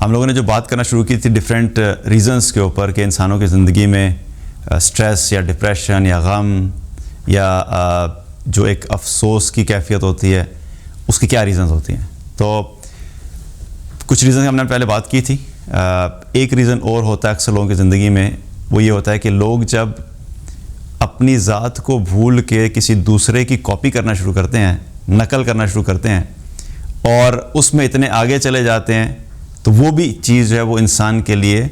ہم لوگوں نے جو بات کرنا شروع کی تھی ڈیفرنٹ ریزنز کے اوپر کہ انسانوں کی زندگی میں سٹریس یا ڈپریشن یا غم یا جو ایک افسوس کی کیفیت ہوتی ہے اس کی کیا ریزنز ہوتی ہیں. تو کچھ ریزن ہم نے پہلے بات کی تھی. ایک ریزن اور ہوتا ہے اکثر لوگوں کی زندگی میں، وہ یہ ہوتا ہے کہ لوگ جب اپنی ذات کو بھول کے کسی دوسرے کی کاپی کرنا شروع کرتے ہیں، نقل کرنا شروع کرتے ہیں اور اس میں اتنے آگے چلے جاتے ہیں، تو وہ بھی چیز جو ہے وہ انسان کے لیے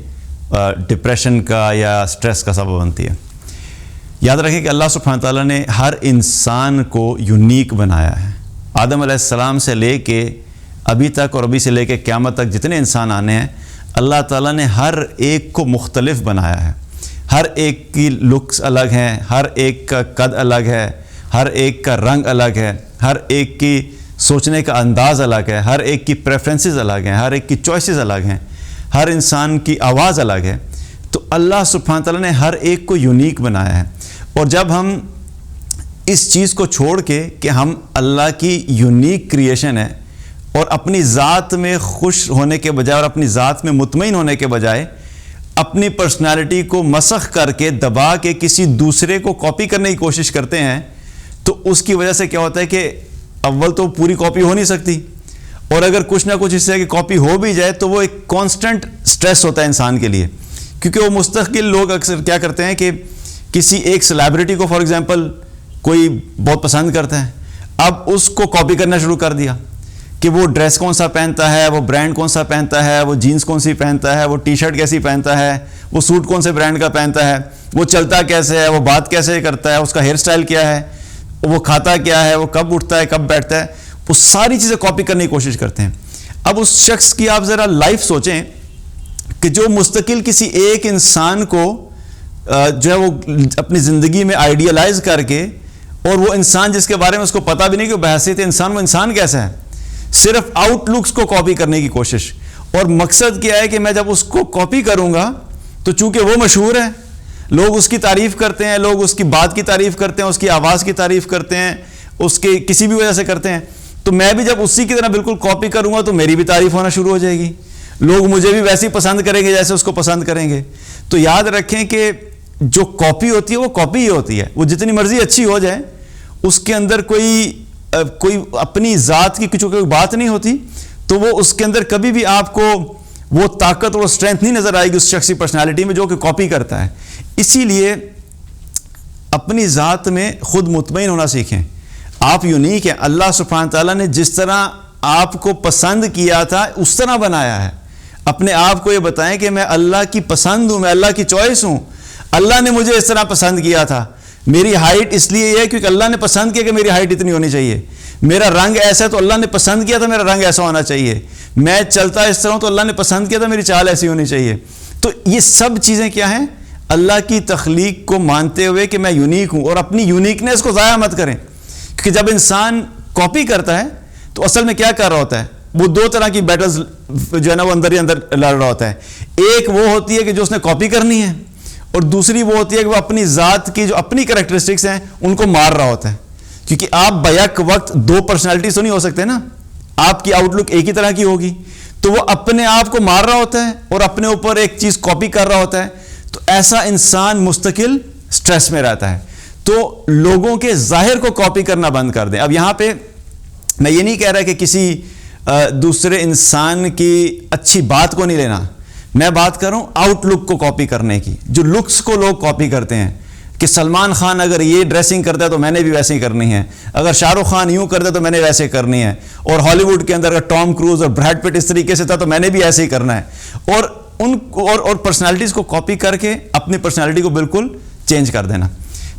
ڈپریشن کا یا سٹریس کا سبب بنتی ہے. یاد رکھیں کہ اللہ سبحانہ تعالیٰ نے ہر انسان کو یونیک بنایا ہے. آدم علیہ السلام سے لے کے ابھی تک اور ابھی سے لے کے قیامت تک جتنے انسان آنے ہیں، اللہ تعالیٰ نے ہر ایک کو مختلف بنایا ہے. ہر ایک کی لکس الگ ہیں، ہر ایک کا قد الگ ہے، ہر ایک کا رنگ الگ ہے، ہر ایک کی سوچنے کا انداز الگ ہے، ہر ایک کی پریفرنسز الگ ہیں، ہر ایک کی چوائسز الگ ہیں، ہر انسان کی آواز الگ ہے. تو اللہ سبحانہ تعالیٰ نے ہر ایک کو یونیک بنایا ہے. اور جب ہم اس چیز کو چھوڑ کے کہ ہم اللہ کی یونیک کریشن ہے اور اپنی ذات میں خوش ہونے کے بجائے اور اپنی ذات میں مطمئن ہونے کے بجائے اپنی پرسنالٹی کو مسخ کر کے دبا کے کسی دوسرے کو کاپی کرنے کی کوشش کرتے ہیں، تو اس کی وجہ سے کیا ہوتا ہے کہ اول تو پوری کاپی ہو نہیں سکتی، اور اگر کچھ نہ کچھ اس سے کہ کاپی ہو بھی جائے تو وہ ایک کانسٹنٹ سٹریس ہوتا ہے انسان کے لیے. کیونکہ وہ مستقل لوگ اکثر کیا کرتے ہیں کہ کسی ایک سیلیبریٹی کو فار ایگزامپل کوئی بہت پسند کرتا ہے، اب اس کو کاپی کرنا شروع کر دیا کہ وہ ڈریس کون سا پہنتا ہے، وہ برانڈ کون سا پہنتا ہے، وہ جینس کون سی پہنتا ہے، وہ ٹی شرٹ کیسی پہنتا ہے، وہ سوٹ کون سے برانڈ کا پہنتا ہے، وہ چلتا کیسے ہے، وہ بات کیسے کرتا ہے، اس کا ہیئر سٹائل کیا ہے، وہ کھاتا کیا ہے، وہ کب اٹھتا ہے کب بیٹھتا ہے، وہ ساری چیزیں کاپی کرنے کی کوشش کرتے ہیں. اب اس شخص کی آپ ذرا لائف سوچیں کہ جو مستقل کسی ایک انسان کو جو ہے وہ اپنی زندگی میں آئیڈیلائز کر کے، اور وہ انسان جس کے بارے میں اس کو پتہ بھی نہیں کہ وہ بحیثیت انسان وہ انسان کیسا ہے، صرف آؤٹ لکس کو کاپی کرنے کی کوشش. اور مقصد کیا ہے کہ میں جب اس کو کاپی کروں گا تو چونکہ وہ مشہور ہے، لوگ اس کی تعریف کرتے ہیں، لوگ اس کی بات کی تعریف کرتے ہیں، اس کی آواز کی تعریف کرتے ہیں، اس کے کسی بھی وجہ سے کرتے ہیں، تو میں بھی جب اسی کی طرح بالکل کاپی کروں گا تو میری بھی تعریف ہونا شروع ہو جائے گی، لوگ مجھے بھی ویسے ہی پسند کریں گے جیسے اس کو پسند کریں گے. تو یاد رکھیں کہ جو کاپی ہوتی ہے وہ کاپی ہی ہوتی ہے، وہ جتنی مرضی اچھی ہو جائے اس کے اندر کوئی اپنی ذات کی کچھ کوئی بات نہیں ہوتی، تو وہ اس کے اندر کبھی بھی آپ کو وہ طاقت اور اسٹرینتھ نہیں نظر آئے گی اس شخصی پرسنالٹی میں جو کہ کاپی کرتا ہے. اسی لیے اپنی ذات میں خود مطمئن ہونا سیکھیں. آپ یونیک ہیں، اللہ سبحانہ تعالیٰ نے جس طرح آپ کو پسند کیا تھا اس طرح بنایا ہے. اپنے آپ کو یہ بتائیں کہ میں اللہ کی پسند ہوں، میں اللہ کی چوائس ہوں، اللہ نے مجھے اس طرح پسند کیا تھا. میری ہائٹ اس لیے یہ ہے کیونکہ اللہ نے پسند کیا کہ میری ہائٹ اتنی ہونی چاہیے. میرا رنگ ایسا ہے تو اللہ نے پسند کیا تھا میرا رنگ ایسا ہونا چاہیے. میں چلتا اس طرح ہوں تو اللہ نے پسند کیا تھا میری چال ایسی ہونی چاہیے. تو یہ سب چیزیں کیا ہیں؟ اللہ کی تخلیق کو مانتے ہوئے کہ میں یونیک ہوں، اور اپنی یونیکنیس کو ضائع مت کریں. کیونکہ جب انسان کاپی کرتا ہے تو اصل میں کیا کر رہا ہوتا ہے؟ وہ دو طرح کی بیٹلز جو ہے نا وہ اندر ہی اندر لڑ رہا ہوتا ہے. ایک وہ ہوتی ہے کہ جو اس نے کاپی کرنی ہے، اور دوسری وہ ہوتی ہے کہ وہ اپنی ذات کی جو اپنی کریکٹرسٹکس ہیں ان کو مار رہا ہوتا ہے. کیونکہ آپ بیک وقت دو پرسنالٹیز تو نہیں ہو سکتے نا، آپ کی آؤٹ لک ایک ہی طرح کی ہوگی، تو وہ اپنے آپ کو مار رہا ہوتا ہے اور اپنے اوپر ایک چیز کاپی کر رہا ہوتا ہے. تو ایسا انسان مستقل سٹریس میں رہتا ہے. تو لوگوں کے ظاہر کو کاپی کرنا بند کر دیں. اب یہاں پہ میں یہ نہیں کہہ رہا کہ کسی دوسرے انسان کی اچھی بات کو نہیں لینا، میں بات کر رہا ہوں آؤٹ لک کو کاپی کرنے کی. جو لکس کو لوگ کاپی کرتے ہیں کہ سلمان خان اگر یہ ڈریسنگ کرتا ہے تو میں نے بھی ویسے ہی کرنی ہے، اگر شاہ رخ خان یوں کرتا ہے تو میں نے ویسے کرنی ہے، اور ہالی ووڈ کے اندر اگر ٹام کروز اور بریڈ پٹ اس طریقے سے تھا تو میں نے بھی ایسے ہی کرنا ہے. اور پرسنالٹیز کو کاپی کر کے اپنی پرسنالٹی کو بالکل چینج کر دینا.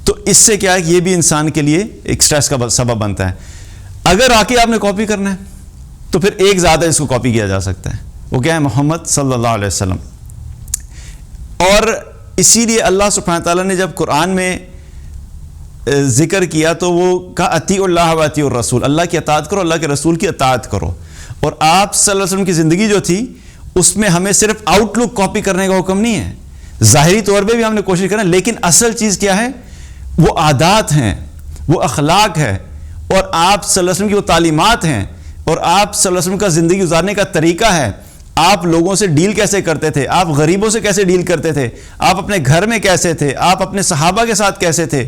تو اس سے کیا ہے کہ یہ بھی انسان کے لیے ایک سٹریس کا سبب بنتا ہے. اگر آ کے آپ نے کاپی کرنا ہے تو پھر ایک زیادہ اس کو کاپی کیا جا سکتا ہے، وہ کیا ہے؟ محمد صلی اللہ علیہ وسلم. اور اسی لیے اللہ سبحانہ تعالیٰ نے جب قرآن میں ذکر کیا تو وہ کہا اطیعوا اللہ و اطیعوا الرسول، اللہ کی اطاعت کرو، اللہ کے رسول کی اطاعت کرو. اور آپ صلی اللہ علیہ وسلم کی زندگی جو تھی اس میں ہمیں صرف آؤٹ لک کاپی کرنے کا حکم نہیں ہے، ظاہری طور پہ بھی ہم نے کوشش کرنا، لیکن اصل چیز کیا ہے؟ وہ عادات ہیں، وہ اخلاق ہے، اور آپ صلی اللہ علیہ وسلم کی وہ تعلیمات ہیں، اور آپ صلی اللہ علیہ وسلم کا زندگی گزارنے کا طریقہ ہے. آپ لوگوں سے ڈیل کیسے کرتے تھے, آپ غریبوں سے کیسے ڈیل کرتے تھے, آپ اپنے گھر میں کیسے تھے, آپ اپنے صحابہ کے ساتھ کیسے تھے,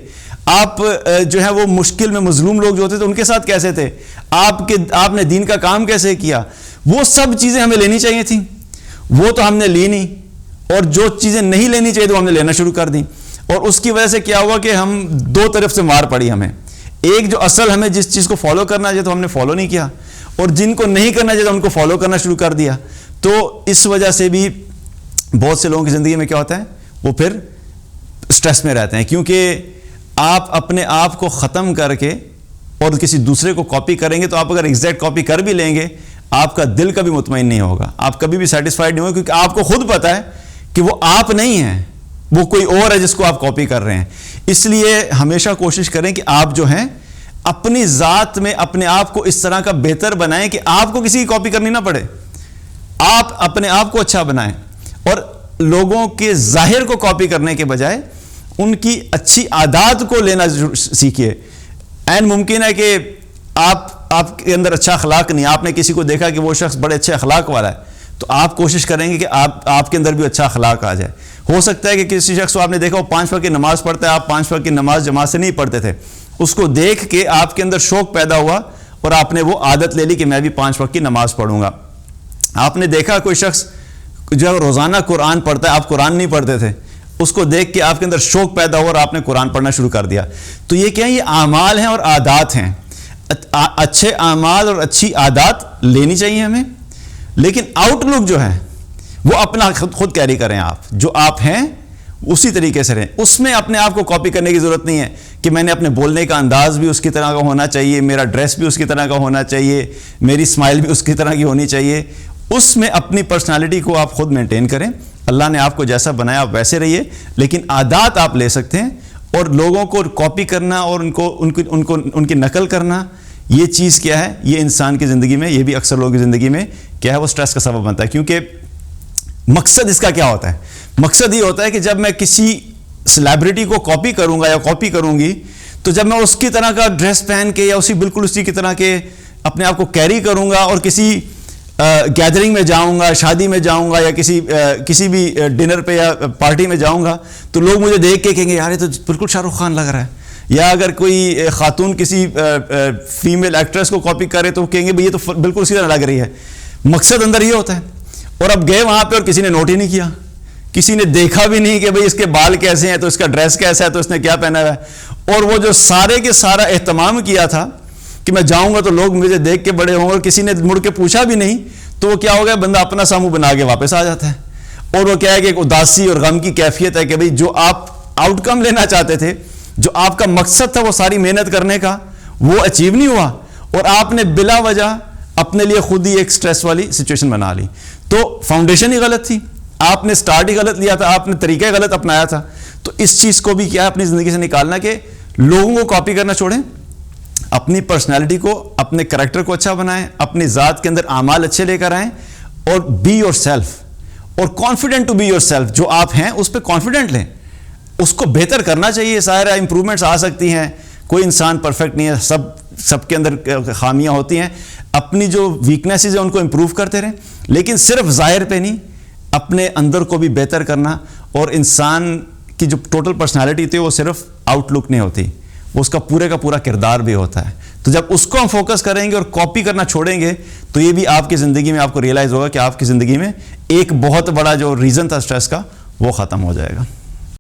آپ جو ہے وہ مشکل میں مظلوم لوگ جو ہوتے تھے ان کے ساتھ کیسے تھے, آپ نے دین کا کام کیسے کیا, وہ سب چیزیں ہمیں لینی چاہیے تھیں. وہ تو ہم نے لی نہیں, اور جو چیزیں نہیں لینی چاہیے تو ہم نے لینا شروع کر دیں, اور اس کی وجہ سے کیا ہوا کہ ہم دو طرف سے مار پڑی ہمیں. ایک جو اصل ہمیں جس چیز کو فالو کرنا چاہیے تو ہم نے فالو نہیں کیا, اور جن کو نہیں کرنا چاہیے تو ان کو فالو کرنا شروع کر دیا. تو اس وجہ سے بھی بہت سے لوگوں کی زندگی میں کیا ہوتا ہے, وہ پھر سٹریس میں رہتے ہیں, کیونکہ آپ اپنے آپ کو ختم کر کے اور کسی دوسرے کو کاپی کریں گے تو آپ اگر ایگزیکٹ کاپی کر بھی لیں گے, آپ کا دل کبھی مطمئن نہیں ہوگا, آپ کبھی بھی سیٹسفائیڈ نہیں ہوگا, کیونکہ آپ کو خود پتہ ہے کہ وہ آپ نہیں ہیں, وہ کوئی اور ہے جس کو آپ کاپی کر رہے ہیں. اس لیے ہمیشہ کوشش کریں کہ آپ جو ہیں اپنی ذات میں اپنے آپ کو اس طرح کا بہتر بنائیں کہ آپ کو کسی کی کاپی کرنی نہ پڑے. آپ اپنے آپ کو اچھا بنائیں, اور لوگوں کے ظاہر کو کاپی کرنے کے بجائے ان کی اچھی عادات کو لینا سیکھیے. عین ممکن ہے کہ آپ کے اندر اچھا اخلاق نہیں, آپ نے کسی کو دیکھا کہ وہ شخص بڑے اچھے اخلاق والا ہے, تو آپ کوشش کریں گے کہ آپ کے اندر بھی اچھا اخلاق آ جائے. ہو سکتا ہے کہ کسی شخص کو آپ نے دیکھا وہ 5 وقت کی نماز پڑھتا ہے, آپ 5 وقت کی نماز جماعت سے نہیں پڑھتے تھے, اس کو دیکھ کے آپ کے اندر شوق پیدا ہوا اور آپ نے وہ عادت لے لی کہ میں بھی 5 وقت کی نماز پڑھوں گا. آپ نے دیکھا کوئی شخص جو روزانہ قرآن پڑھتا ہے, آپ قرآن نہیں پڑھتے تھے, اس کو دیکھ کے آپ کے اندر شوق پیدا ہوا اور آپ نے قرآن پڑھنا شروع کر دیا. تو یہ کیا ہے, یہ اعمال ہیں اور عادات ہیں. اچھے اعمال اور اچھی عادات لینی چاہیے ہمیں, لیکن آؤٹ لک جو ہے وہ اپنا خود کیری کریں. آپ جو آپ ہیں اسی طریقے سے رہیں, اس میں اپنے آپ کو کاپی کرنے کی ضرورت نہیں ہے کہ میں نے اپنے بولنے کا انداز بھی اس کی طرح کا ہونا چاہیے, میرا ڈریس بھی اس کی طرح کا ہونا چاہیے, میری اسمائل بھی اس کی طرح کی ہونی چاہیے. اس میں اپنی پرسنالٹی کو آپ خود مینٹین کریں. اللہ نے آپ کو جیسا بنایا آپ ویسے رہیے, لیکن عادات آپ لے سکتے ہیں. اور لوگوں کو کاپی کرنا اور ان کی نقل کرنا, یہ چیز کیا ہے, یہ انسان کی زندگی میں, یہ بھی اکثر لوگوں کی زندگی میں کیا ہے, وہ سٹریس کا سبب بنتا ہے. کیونکہ مقصد اس کا کیا ہوتا ہے, مقصد یہ ہوتا ہے کہ جب میں کسی سیلیبریٹی کو کاپی کروں گا یا کاپی کروں گی, تو جب میں اس کی طرح کا ڈریس پہن کے یا بالکل اسی کی طرح کے اپنے آپ کو کیری کروں گا اور کسی گیدرنگ میں جاؤں گا, شادی میں جاؤں گا, یا کسی بھی ڈنر پہ یا پارٹی میں جاؤں گا, تو لوگ مجھے دیکھ کے کہیں گے یار یہ تو بالکل شاہ رخ خان لگ رہا ہے. یا اگر کوئی خاتون کسی فیمیل ایکٹریس کو کاپی کرے تو کہیں گے بھئی یہ تو بالکل اسی طرح لگ رہی ہے. مقصد اندر یہ ہوتا ہے. اور اب گئے وہاں پہ اور کسی نے نوٹ ہی نہیں کیا, کسی نے دیکھا بھی نہیں کہ بھئی اس کے بال کیسے ہیں, تو اس کا ڈریس کیسا ہے, تو اس نے کیا پہنا ہوا ہے. اور وہ جو سارے کے سارا اہتمام کیا تھا کہ میں جاؤں گا تو لوگ مجھے دیکھ کے بڑے ہوں گے, اور کسی نے مڑ کے پوچھا بھی نہیں, تو وہ کیا ہو گیا, بندہ اپنا ساموں بنا کے واپس آ جاتا ہے. اور وہ کیا ہے کہ ایک اداسی اور غم کی کیفیت ہے کہ بھئی جو آپ آؤٹ کم لینا چاہتے تھے, جو آپ کا مقصد تھا وہ ساری محنت کرنے کا, وہ اچیو نہیں ہوا, اور آپ نے بلا وجہ اپنے لیے خود ہی ایک سٹریس والی سچویشن بنا لی. تو فاؤنڈیشن ہی غلط تھی, آپ نے سٹارٹ ہی غلط لیا تھا, آپ نے طریقہ غلط اپنایا تھا. تو اس چیز کو بھی کیا ہے اپنی زندگی سے نکالنا کہ لوگوں کو کاپی کرنا چھوڑیں, اپنی پرسنالٹی کو, اپنے کریکٹر کو اچھا بنائیں, اپنی ذات کے اندر اعمال اچھے لے کر آئیں, اور بی یور سیلف, اور confident to be yourself. جو آپ ہیں اس پہ کانفیڈنٹ لیں, اس کو بہتر کرنا چاہیے. ظاہر ہے امپرومنٹس آ سکتی ہیں, کوئی انسان پرفیکٹ نہیں ہے, سب کے اندر خامیاں ہوتی ہیں. اپنی جو ویکنیسز ہیں ان کو امپروو کرتے رہیں, لیکن صرف ظاہر پہ نہیں, اپنے اندر کو بھی بہتر کرنا. اور انسان کی جو ٹوٹل پرسنالٹی ہوتی ہے وہ صرف آؤٹ لک نہیں ہوتی, وہ اس کا پورا کردار بھی ہوتا ہے. تو جب اس کو ہم فوکس کریں گے اور کاپی کرنا چھوڑیں گے, تو یہ بھی آپ کی زندگی میں آپ کو ریئلائز ہوگا کہ آپ کی زندگی میں ایک بہت بڑا جو ریزن تھا سٹریس کا, وہ ختم ہو جائے گا.